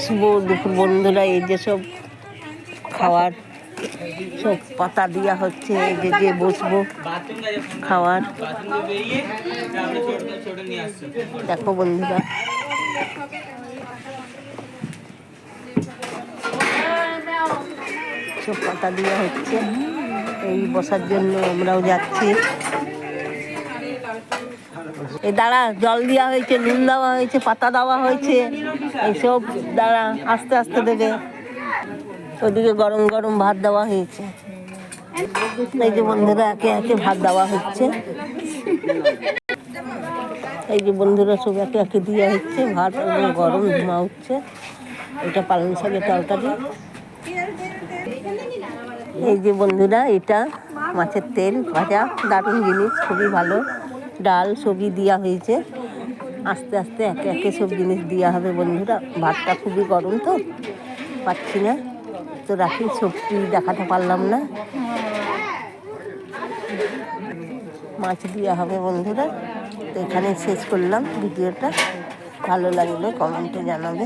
শুভ দুপুর বন্ধুরা। এই যে সব খাওয়ার সব পাতা দেওয়া হচ্ছে, এই যে যে বসবো খাওয়ার। দেখো বন্ধুরা, সব পাতা দেওয়া হচ্ছে এই বসার জন্য। আমরাও যাচ্ছি। এই দাঁড়া, জল দেওয়া হয়েছে, নুন দেওয়া হয়েছে, পাতা দেওয়া হয়েছে, এইসব দাঁড়া আস্তে আস্তে দেবে। ওদিকে গরম গরম ভাত দেওয়া হয়েছে। এই যে বন্ধুরা একে একে ভাত দেওয়া হচ্ছে। এই যে বন্ধুরা সব একে একে দেওয়া হচ্ছে ভাত, গরম ধোঁয়া উঠছে। এটা পালং শাকের তরকারি। এই যে বন্ধুরা, এটা মাছের তেল ভাজা, দারুণ জিনিস, খুবই ভালো। ডাল সবই দেওয়া হয়েছে। আস্তে আস্তে একে একে সব জিনিস দেওয়া হবে বন্ধুরা। ভাতটা খুবই গরম তো পাচ্ছি না, তো রাখি, সবজি দেখাতে পারলাম না। মাছ দেওয়া হবে বন্ধুরা। তো এখানে শেষ করলাম ভিডিওটা। ভালো লাগলে কমেন্টে জানাবে।